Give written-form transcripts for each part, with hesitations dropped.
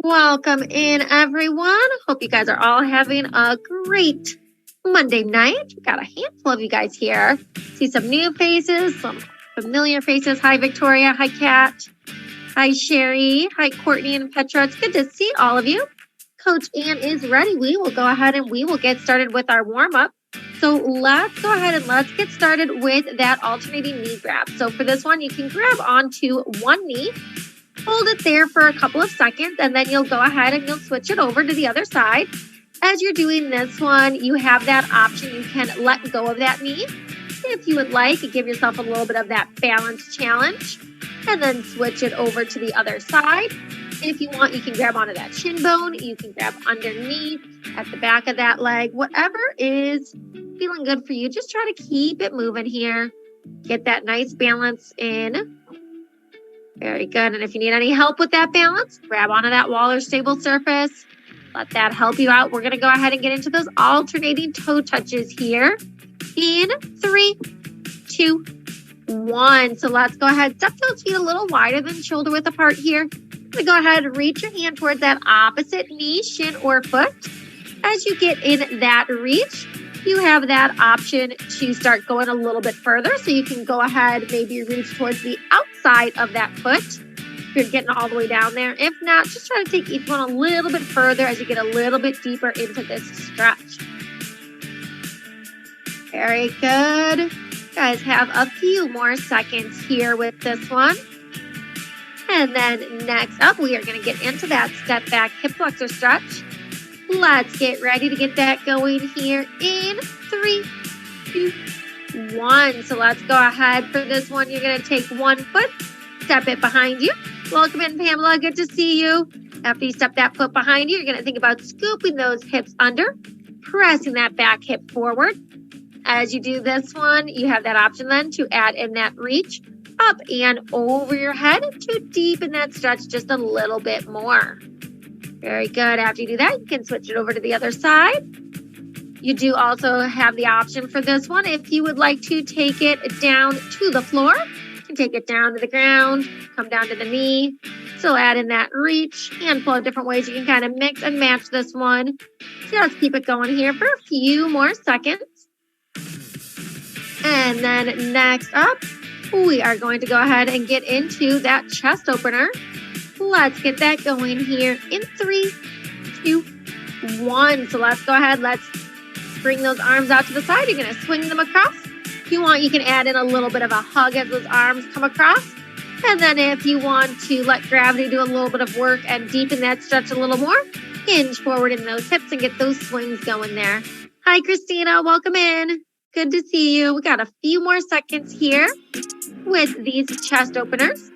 Welcome in, everyone. Hope you guys are all having a great Monday night. We've got a handful of you guys here. See some new faces, some familiar faces. Hi, Victoria. Hi, Kat. Hi, Sherry. Hi, Courtney and Petra. It's good to see all of you. Coach Ann is ready. We will go ahead and we will get started with our warm-up. So let's go ahead and let's get started with that alternating knee grab. So for this one, you can grab onto one knee. Hold it there for a couple of seconds, and then you'll go ahead and you'll switch it over to the other side. As you're doing this one, you have that option. You can let go of that knee if you would like, and give yourself a little bit of that balance challenge, and then switch it over to the other side. If you want, you can grab onto that shin bone. You can grab underneath at the back of that leg. Whatever is feeling good for you, just try to keep it moving here. Get that nice balance in. Very good. And if you need any help with that balance, grab onto that wall or stable surface. Let that help you out. We're going to go ahead and get into those alternating toe touches here in 3, 2, 1. So let's go ahead. Step those feet a little wider than shoulder width apart here. Go ahead and reach your hand towards that opposite knee, shin, or foot. As you get in that reach, you have that option to start going a little bit further. So you can go ahead, maybe reach towards the outside of that foot if you're getting all the way down there. If not, just try to take each one a little bit further as you get a little bit deeper into this stretch. Very good. You guys have a few more seconds here with this one. And then next up, we are going to get into that step back hip flexor stretch. Let's get ready to get that going here in 3, 2, 1. So let's go ahead for this one. You're going to take one foot, step it behind you. Welcome in, Pamela. Good to see you. After you step that foot behind you, you're going to think about scooping those hips under, pressing that back hip forward. As you do this one, you have that option then to add in that reach up and over your head to deepen that stretch just a little bit more. Very good. After you do that, you can switch it over to the other side. You do also have the option for this one. If you would like to take it down to the floor, you can take it down to the ground, come down to the knee. Still add in that reach. Handful of different ways you can kind of mix and match this one. Just keep it going here for a few more seconds. And then next up, we are going to go ahead and get into that chest opener. Let's get that going here in 3, 2, 1. So let's go ahead. Let's bring those arms out to the side. You're going to swing them across. If you want, you can add in a little bit of a hug as those arms come across. And then if you want to let gravity do a little bit of work and deepen that stretch a little more, hinge forward in those hips and get those swings going there. Hi, Christina. Welcome in. Good to see you. We got a few more seconds here with these chest openers.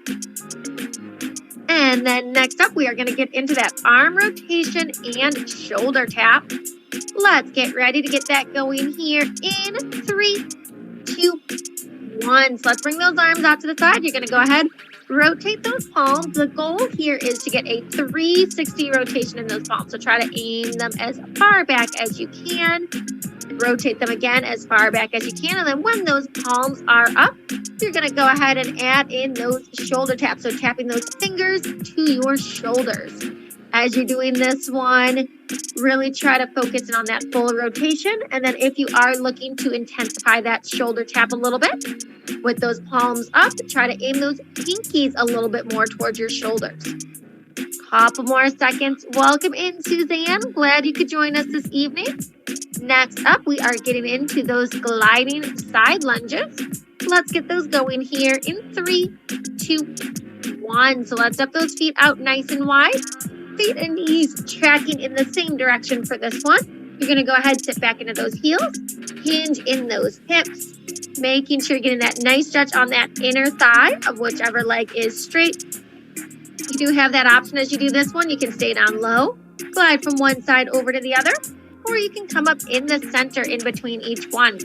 And then next up, we are going to get into that arm rotation and shoulder tap. Let's get ready to get that going here in 3, 2, 1. So let's bring those arms out to the side. You're going to go ahead, rotate those palms. The goal here is to get a 360 rotation in those palms. So try to aim them as far back as you can. Rotate them again as far back as you can. And then when those palms are up, you're going to go ahead and add in those shoulder taps. So tapping those fingers to your shoulders. As you're doing this one, really try to focus in on that full rotation. And then if you are looking to intensify that shoulder tap a little bit, with those palms up, try to aim those pinkies a little bit more towards your shoulders. Couple more seconds. Welcome in, Suzanne. Glad you could join us this evening. Next up, we are getting into those gliding side lunges. Let's get those going here in 3, 2, 1. So let's step those feet out nice and wide. Feet and knees tracking in the same direction for this one. You're going to go ahead, sit back into those heels, hinge in those hips, making sure you're getting that nice stretch on that inner thigh of whichever leg is straight. You do have that option as you do this one. You can stay down low, glide from one side over to the other, or you can come up in the center in between each one.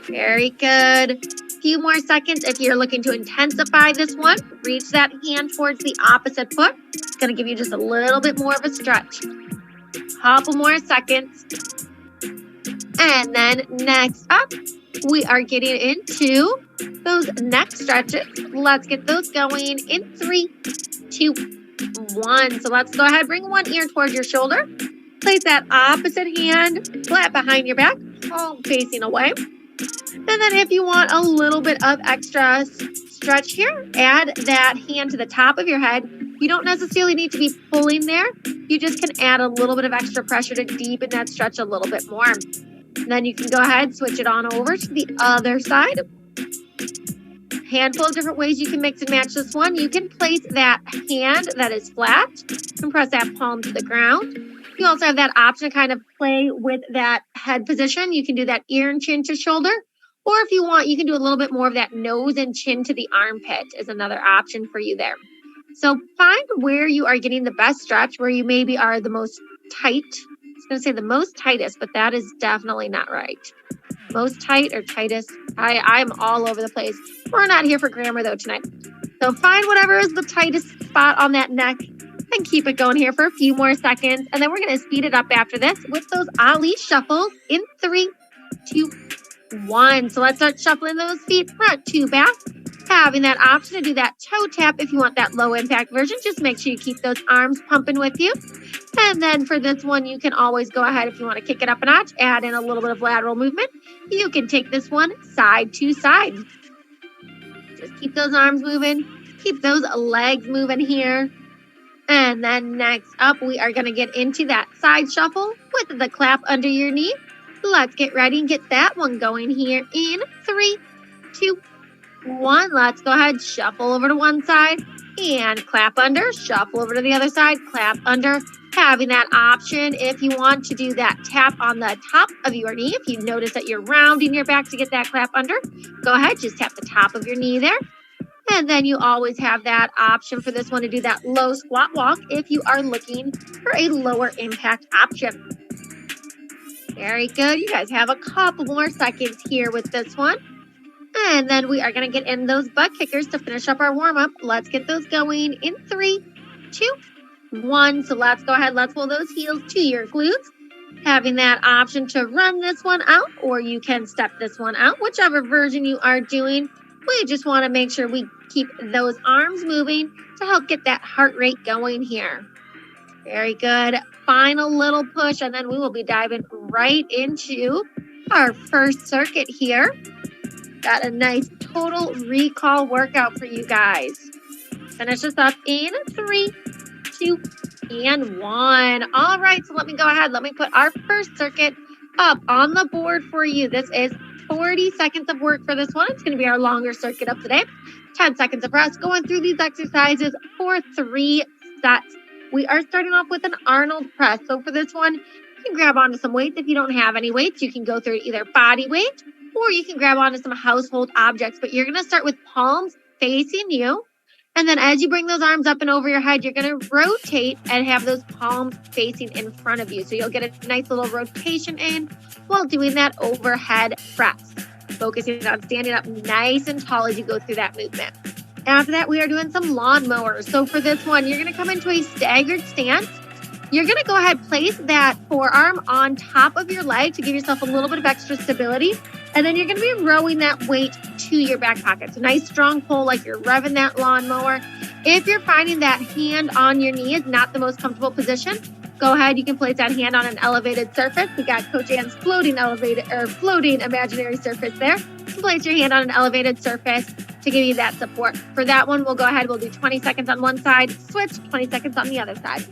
Very good. Few more seconds. If you're looking to intensify this one, reach that hand towards the opposite foot. It's going to give you just a little bit more of a stretch. Couple more seconds. And then next up, we are getting into those neck stretches. Let's get those going in 3, 2, 1. So let's go ahead, bring one ear towards your shoulder. Place that opposite hand flat behind your back, palm facing away. And then if you want a little bit of extra stretch here, add that hand to the top of your head. You don't necessarily need to be pulling there. You just can add a little bit of extra pressure to deepen that stretch a little bit more. And then you can go ahead, switch it on over to the other side. Handful of different ways you can mix and match this one. You can place that hand that is flat and press that palm to the ground. You also have that option to kind of play with that head position. You can do that ear and chin to shoulder. Or if you want, you can do a little bit more of that nose and chin to the armpit is another option for you there. So find where you are getting the best stretch, where you maybe are the most tight. I was going to say the most tightest, but that is definitely not right. Most tight or tightest. I'm all over the place. We're not here for grammar though tonight. So find whatever is the tightest spot on that neck and keep it going here for a few more seconds. And then we're going to speed it up after this with those Ali shuffles in 3, 2, 1. So let's start shuffling those feet front to back. Having that option to do that toe tap if you want that low impact version. Just make sure you keep those arms pumping with you. And then for this one, you can always go ahead if you want to kick it up a notch, add in a little bit of lateral movement. You can take this one side to side. Just keep those arms moving. Keep those legs moving here. And then next up, we are going to get into that side shuffle with the clap under your knee. Let's get ready and get that one going here in 3, 2, 1. Let's go ahead, shuffle over to one side and clap under, shuffle over to the other side, clap under. Having that option if you want to do that tap on the top of your knee. If you notice that you're rounding your back to get that clap under, go ahead, just tap the top of your knee there. And then you always have that option for this one to do that low squat walk if you are looking for a lower impact option. Very good. You guys have a couple more seconds here with this one. And then we are going to get in those butt kickers to finish up our warm-up. Let's get those going in 3, 2, 1. So let's go ahead. Let's pull those heels to your glutes. Having that option to run this one out, or you can step this one out, whichever version you are doing. We just want to make sure we keep those arms moving to help get that heart rate going here. Very good. Final little push, and then we will be diving right into our first circuit here. Got a nice total recall workout for you guys. Finish this up in 3, 2, and 1. All right, so let me go ahead. Let me put our first circuit up on the board for you. This is 40 seconds of work for this one. It's going to be our longer circuit of today. 10 seconds of rest going through these exercises for 3 sets. We are starting off with an Arnold Press. So for this one, you can grab onto some weights. If you don't have any weights, you can go through either body weight or you can grab onto some household objects. But you're going to start with palms facing you. And then as you bring those arms up and over your head, you're going to rotate and have those palms facing in front of you. So you'll get a nice little rotation in while doing that overhead press. Focusing on standing up nice and tall as you go through that movement. After that, we are doing some lawnmowers. So for this one, you're going to come into a staggered stance. You're going to go ahead, place that forearm on top of your leg to give yourself a little bit of extra stability. And then you're going to be rowing that weight to your back pocket. So nice strong pull like you're revving that lawnmower. If you're finding that hand on your knee is not the most comfortable position, go ahead. You can place that hand on an elevated surface. We got Coach Ann's floating imaginary surface there. So place your hand on an elevated surface to give you that support. For that one, we'll go ahead. We'll do 20 seconds on one side, switch 20 seconds on the other side.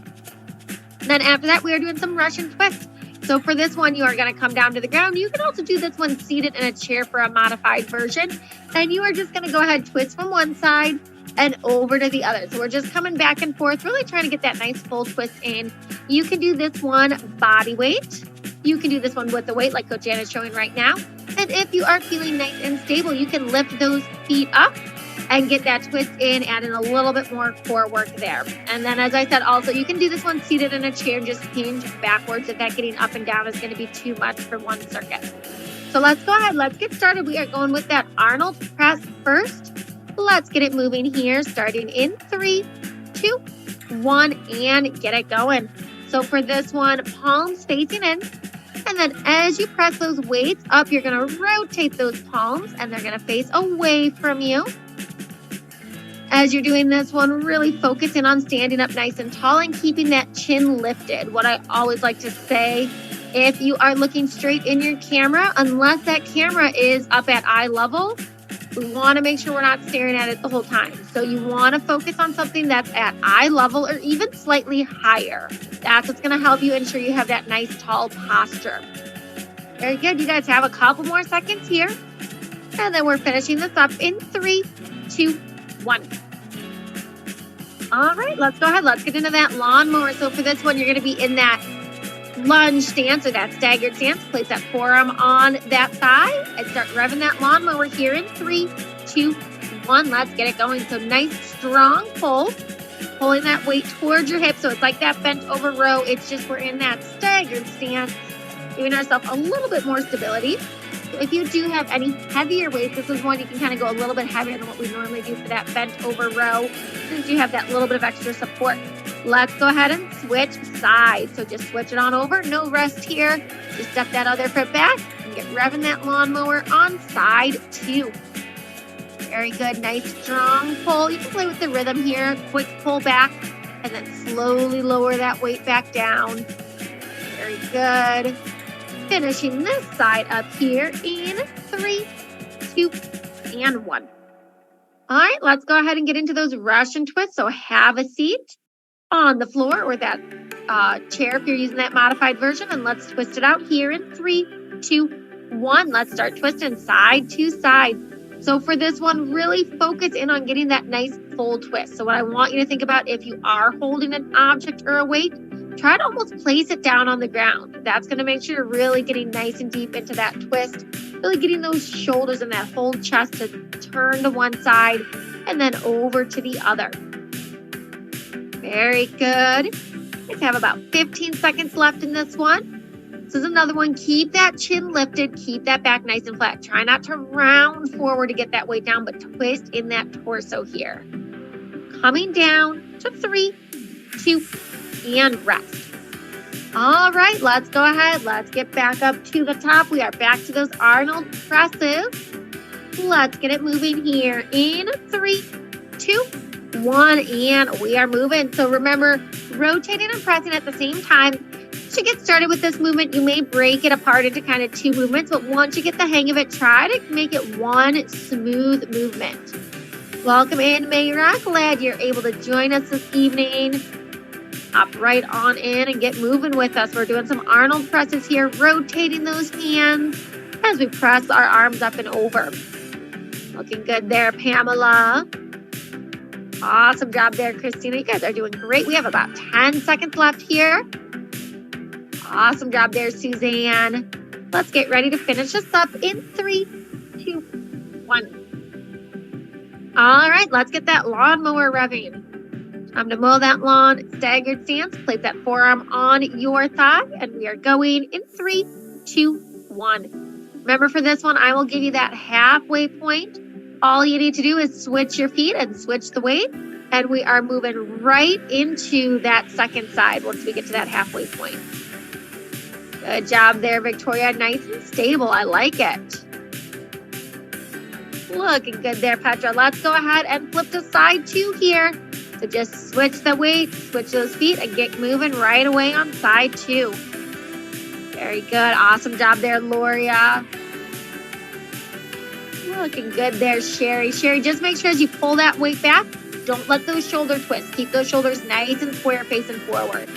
Then after that, we are doing some Russian twists. So for this one, you are going to come down to the ground. You can also do this one seated in a chair for a modified version. And you are just going to go ahead, twist from one side and over to the other. So we're just coming back and forth, really trying to get that nice full twist in. You can do this one body weight. You can do this one with the weight like Coach Ann is showing right now. And if you are feeling nice and stable, you can lift those feet up and get that twist in, add in a little bit more core work there. And then as I said, also, you can do this one seated in a chair and just hinge backwards if that getting up and down is going to be too much for one circuit. So let's go ahead. Let's get started. We are going with that Arnold Press first. Let's get it moving here, starting in 3, 2, 1, and get it going. So for this one, palms facing in. And then as you press those weights up, you're going to rotate those palms and they're going to face away from you. As you're doing this one, really focus in on standing up nice and tall and keeping that chin lifted. What I always like to say, if you are looking straight in your camera, unless that camera is up at eye level, we want to make sure we're not staring at it the whole time. So you want to focus on something that's at eye level or even slightly higher. That's what's going to help you ensure you have that nice tall posture. Very good. You guys have a couple more seconds here. And then we're finishing this up in 3, 2, 1. All right, let's go ahead. Let's get into that lawnmower. So for this one, you're going to be in that lunge stance or that staggered stance. Place that forearm on that thigh and start revving that lawnmower here in 3, 2, 1. Let's get it going. So nice, strong pull. Pulling that weight towards your hips. So it's like that bent over row. It's just we're in that staggered stance, giving ourselves a little bit more stability. So if you do have any heavier weights, this is one you can kind of go a little bit heavier than what we normally do for that bent over row, since you have that little bit of extra support. Let's go ahead and switch sides. So just switch it on over. No rest here. Just step that other foot back and get revving that lawnmower on side 2. Very good. Nice, strong pull. You can play with the rhythm here. Quick pull back and then slowly lower that weight back down. Very good. Finishing this side up here in 3, 2, and 1. All right, let's go ahead and get into those Russian twists. So have a seat on the floor or that chair if you're using that modified version, and let's twist it out here in 3, 2, 1. Let's start twisting side to side. So for this one, really focus in on getting that nice full twist. So what I want you to think about, if you are holding an object or a weight, try to almost place it down on the ground. That's going to make sure you're really getting nice and deep into that twist, really getting those shoulders and that whole chest to turn to one side and then over to the other. Very good. Let's have about 15 seconds left in this one. This is another one. Keep that chin lifted. Keep that back nice and flat. Try not to round forward to get that weight down, but twist in that torso here. Coming down to 3, 2, and rest. All right, let's go ahead. Let's get back up to the top. We are back to those Arnold presses. Let's get it moving here in 3, 2, 1, and we are moving. So remember, rotating and pressing at the same time. To get started with this movement, you may break it apart into kind of 2 movements, but once you get the hang of it, try to make it one smooth movement. Welcome in, Mayra. Glad you're able to join us this evening. Hop right on in and get moving with us. We're doing some Arnold presses here, rotating those hands as we press our arms up and over. Looking good there, Pamela. Awesome job there, Christina. You guys are doing great. We have about 10 seconds left here. Awesome job there, Suzanne. Let's get ready to finish this up in 3, 2, 1. All right, let's get that lawnmower revving. Time to mow that lawn. Staggered stance. Place that forearm on your thigh. And we are going in 3, 2, 1. Remember, for this one, I will give you that halfway point. All you need to do is switch your feet and switch the weight. And we are moving right into that second side once we get to that halfway point. Good job there, Victoria. Nice and stable. I like it. Looking good there, Petra. Let's go ahead and flip to side 2 here. So just switch the weight, switch those feet, and get moving right away on side 2. Very good. Awesome job there, Loria. Looking good there, Sherry. Sherry, just make sure as you pull that weight back, don't let those shoulder twists. Keep those shoulders nice and square facing forward.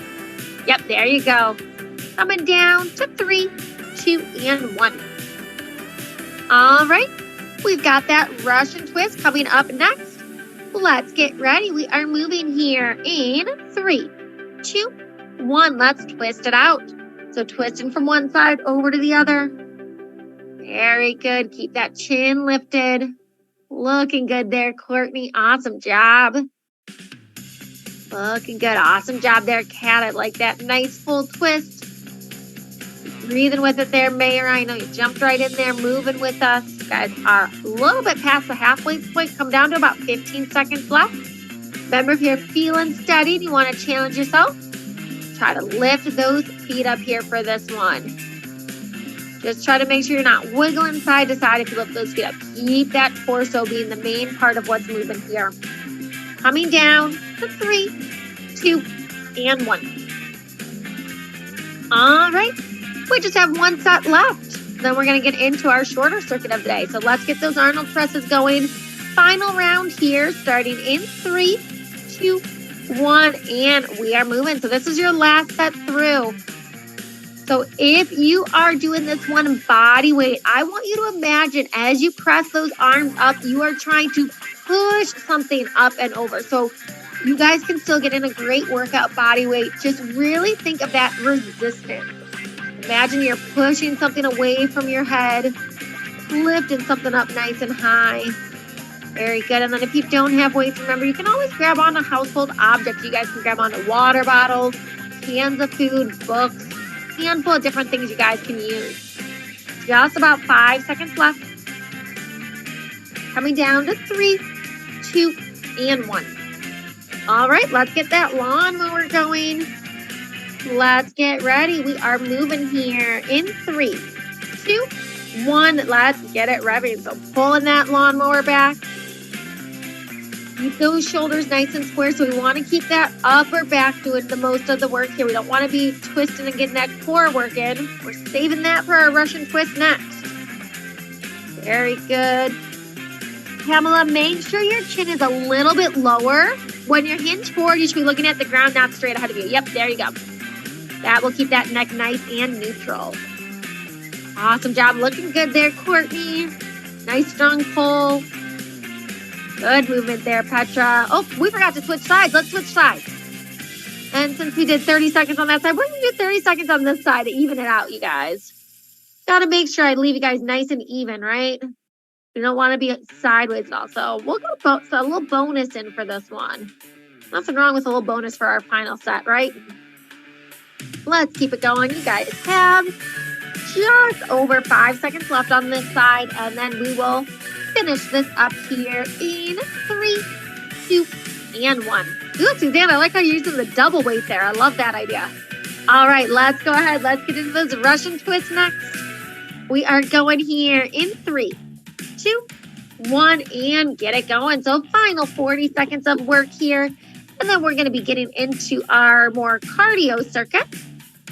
Yep, there you go. Coming down to 3, 2, and 1. All right, we've got that Russian twist coming up next. Let's get ready. We are moving here in 3, 2, 1. Let's twist it out. So twisting from one side over to the other. Very good. Keep that chin lifted. Looking good there, Courtney. Awesome job. Looking good. Awesome job there, Kat. I like that nice full twist. Breathing with it there, Mayor. I know you jumped right in there, moving with us. You guys are a little bit past the halfway point. Come down to about 15 seconds left. Remember, if you're feeling steady and you want to challenge yourself, try to lift those feet up here for this one. Just try to make sure you're not wiggling side to side if you lift those feet up. Keep that torso being the main part of what's moving here. Coming down to 3, 2, and 1. All right, we just have one set left. Then we're going to get into our shorter circuit of the day. So let's get those Arnold presses going. Final round here, starting in 3, 2, 1, and we are moving. So this is your last set through. So if you are doing this one body weight, I want you to imagine as you press those arms up, you are trying to push something up and over. So you guys can still get in a great workout body weight. Just really think of that resistance. Imagine you're pushing something away from your head, lifting something up nice and high. Very good. And then if you don't have weights, remember, you can always grab onto household objects. You guys can grab onto water bottles, cans of food, books, handful of different things you guys can use. Just about 5 seconds left. Coming down to 3, 2, and 1. All right, let's get that lawnmower going. Let's get ready. We are moving here in 3, 2, 1. Let's get it revving. So pulling that lawnmower back. Keep those shoulders nice and square. So we want to keep that upper back doing the most of the work here. We don't want to be twisting and getting that core work in. We're saving that for our Russian twist next. Very good. Pamela, make sure your chin is a little bit lower. When you're hinged forward, you should be looking at the ground, not straight ahead of you. Yep, there you go. That will keep that neck nice and neutral. Awesome job. Looking good there, Courtney. Nice strong pull. Good movement there, Petra. Oh, we forgot to switch sides. Let's switch sides. And since we did 30 seconds on that side, we're going to do 30 seconds on this side to even it out, you guys. Got to make sure I leave you guys nice and even, right? You don't want to be sideways at all. So we'll go a little bonus in for this one. Nothing wrong with a little bonus for our final set, right? Let's keep it going. You guys have just over 5 seconds left on this side, and then we will finish this up here in 3, 2, and 1. Ooh, Suzanne, I like how you're using the double weight there. I love that idea. All right, let's go ahead. Let's get into those Russian twists next. We are going here in 3, 2, 1, and get it going. So final 40 seconds of work here. And then we're going to be getting into our more cardio circuit.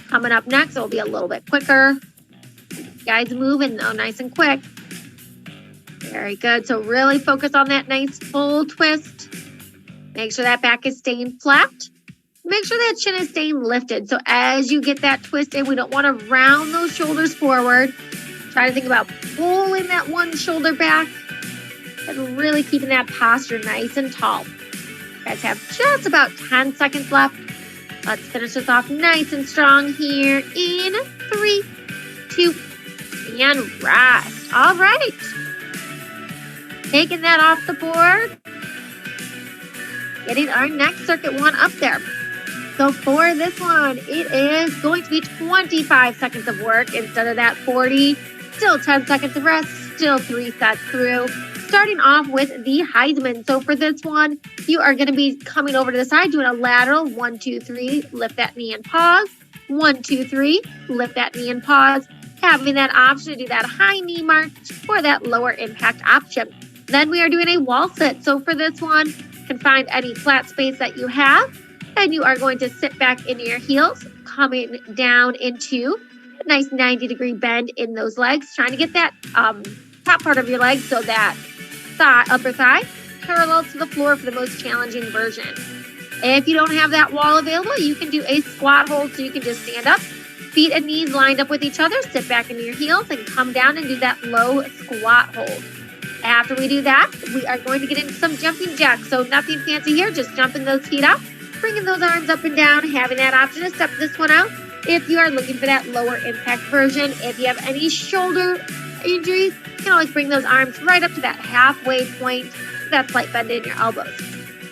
Coming up next, it'll be a little bit quicker. Guys moving though, nice and quick. Very good. So really focus on that nice full twist. Make sure that back is staying flat. Make sure that chin is staying lifted. So as you get that twist in, we don't want to round those shoulders forward. Try to think about pulling that one shoulder back and really keeping that posture nice and tall. You guys have just about 10 seconds left. Let's finish this off nice and strong here in 3, 2, and rest. All right. Taking that off the board. Getting our next circuit one up there. So for this one, it is going to be 25 seconds of work instead of that 40. Still 10 seconds of rest, still 3 sets through. Starting off with the Heisman. So for this one, you are going to be coming over to the side, doing a lateral 1, 2, 3, lift that knee and pause. 1, 2, 3, lift that knee and pause. Having that option to do that high knee march or that lower impact option. Then we are doing a wall sit. So for this one, you can find any flat space that you have. And you are going to sit back into your heels, coming down into a nice 90-degree bend in those legs. Trying to get that top part of your leg so that upper thigh parallel to the floor for the most challenging version. If you don't have that wall available, you can do a squat hold. So you can just stand up, feet and knees lined up with each other, sit back into your heels and come down and do that low squat hold. After we do that, we are going to get into some jumping jacks. So nothing fancy here, just jumping those feet up, bringing those arms up and down, having that option to step this one out. If you are looking for that lower impact version, if you have any shoulder injuries, you can always bring those arms right up to that halfway point, that slight bend in your elbows.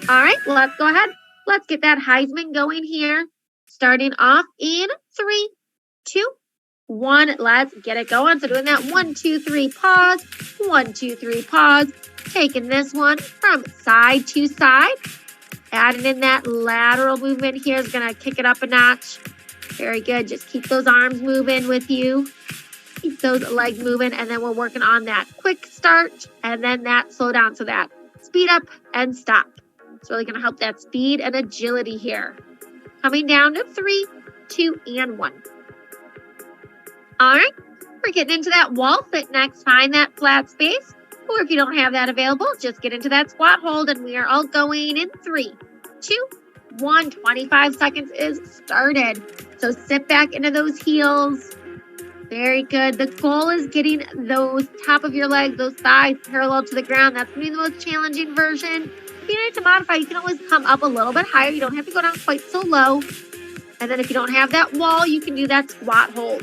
All right, let's go ahead. Let's get that Heisman going here. Starting off in 3, 2, 1. Let's get it going. So doing that 1, 2, 3, pause. 1, 2, 3, pause. Taking this one from side to side. Adding in that lateral movement here is going to kick it up a notch. Very good. Just keep those arms moving with you. Keep those legs moving, and then we're working on that quick start and then that slow down. So that speed up and stop. It's really going to help that speed and agility here. Coming down to 3, 2, and 1. All right, we're getting into that wall sit next. Find that flat space, or if you don't have that available, just get into that squat hold, and we are all going in 3, 2, 1. 25 seconds is started. So sit back into those heels. Very good. The goal is getting those top of your legs, those thighs parallel to the ground. That's going to be the most challenging version. If you need to modify, you can always come up a little bit higher. You don't have to go down quite so low. And then if you don't have that wall, you can do that squat hold.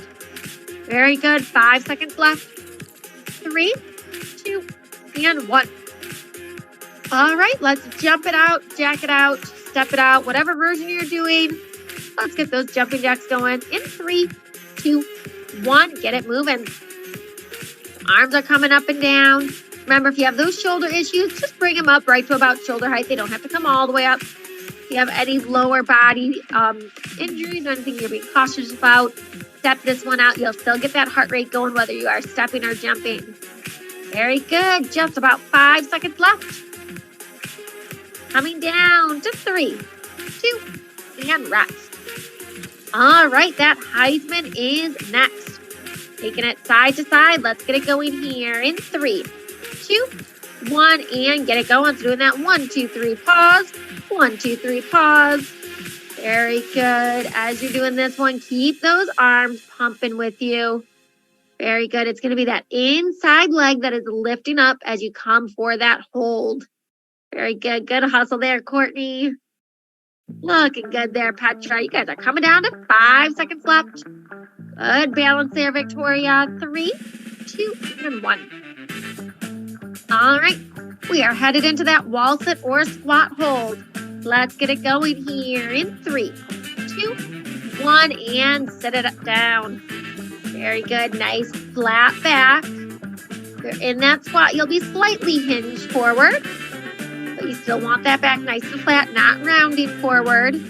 Very good. 5 seconds left. 3, 2, and 1. All right, let's jump it out, jack it out, step it out, whatever version you're doing. Let's get those jumping jacks going in 3, 2, 1. Get it moving. Arms are coming up and down. Remember, if you have those shoulder issues, just bring them up right to about shoulder height. They don't have to come all the way up. If you have any lower body injuries or anything you're being cautious about, step this one out. You'll still get that heart rate going whether you are stepping or jumping. Very good. Just about 5 seconds left. Coming down to 3, 2, and rest. All right, that Heisman is next. Taking it side to side. Let's get it going here in 3, 2, 1, and get it going. So doing that 1, 2, 3, pause. 1, 2, 3, pause. Very good. As you're doing this one, keep those arms pumping with you. Very good. It's going to be that inside leg that is lifting up as you come for that hold. Very good. Good hustle there, Courtney. Looking good there, Petra. You guys are coming down to 5 seconds left. Good balance there, Victoria. 3, 2, and 1. All right. We are headed into that wall sit or squat hold. Let's get it going here in 3, 2, 1, and sit it down. Very good. Nice flat back. If you're in that squat, you'll be slightly hinged forward. But you still want that back nice and flat, not rounding forward.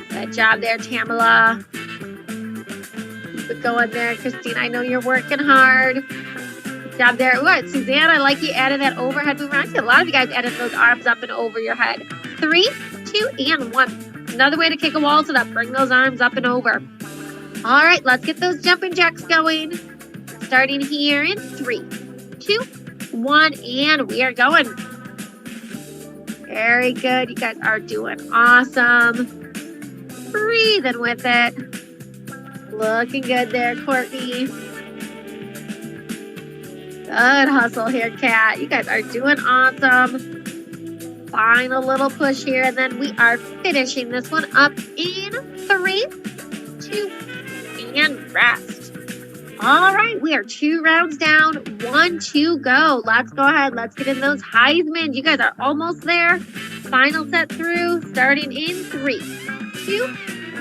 Good job there, Tamala. Keep it going there, Christine. I know you're working hard. Good job there. What, Suzanne, I like you added that overhead move. I see a lot of you guys added those arms up and over your head. 3, 2, and 1. Another way to kick a wall sit up. Bring those arms up and over. All right, let's get those jumping jacks going. Starting here in 3, 2, 1, and we are going. Very good. You guys are doing awesome. Breathing with it. Looking good there, Courtney. Good hustle here, Kat. You guys are doing awesome. Final little push here, and then we are finishing this one up in 3, 2, and rest. All right, we are 2 rounds down, 1 to go. Let's go ahead. Let's get in those Heisman. You guys are almost there. Final set through, starting in 3, 2,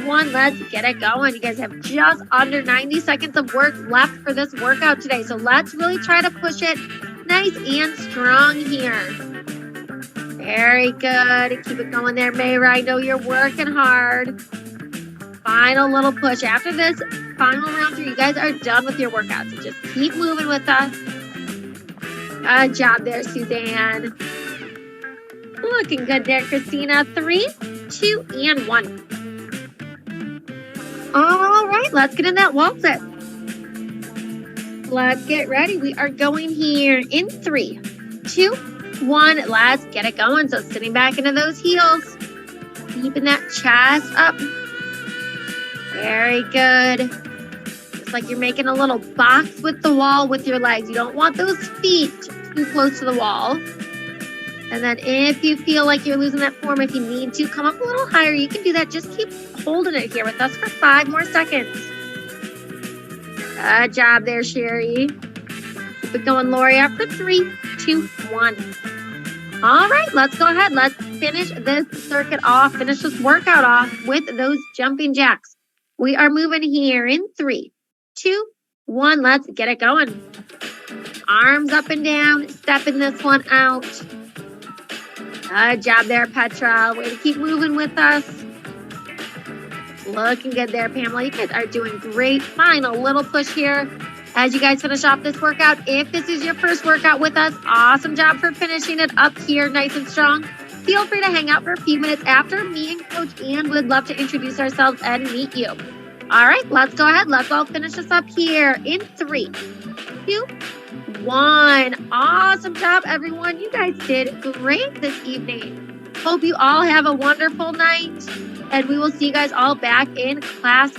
1. Let's get it going. You guys have just under 90 seconds of work left for this workout today. So let's really try to push it nice and strong here. Very good. Keep it going there, Mayra. I know you're working hard. Final little push. After this final round through, you guys are done with your workout. So just keep moving with us. Good job there, Suzanne. Looking good there, Christina. 3, 2, and 1. All right, let's get in that wall sit. Let's get ready. We are going here in 3, 2, 1. Let's get it going. So sitting back into those heels. Keeping that chest up. Very good. Just like you're making a little box with the wall with your legs. You don't want those feet too close to the wall. And then if you feel like you're losing that form, if you need to come up a little higher, you can do that. Just keep holding it here with us for 5 more seconds. Good job there, Sherry. Keep it going, Lori, after 3, 2, 1. All right, let's go ahead. Let's finish this circuit off, finish this workout off with those jumping jacks. We are moving here in 3, 2, 1. Let's get it going. Arms up and down, stepping this one out. Good job there, Petra. Way to keep moving with us. Looking good there, Pamela. You guys are doing great. Final little push here. As you guys finish off this workout, if this is your first workout with us, awesome job for finishing it up here nice and strong. Feel free to hang out for a few minutes after. Me and Coach Ann would love to introduce ourselves and meet you. All right, let's go ahead. Let's all finish this up here in 3, 2, 1. Awesome job, everyone. You guys did great this evening. Hope you all have a wonderful night, and we will see you guys all back in class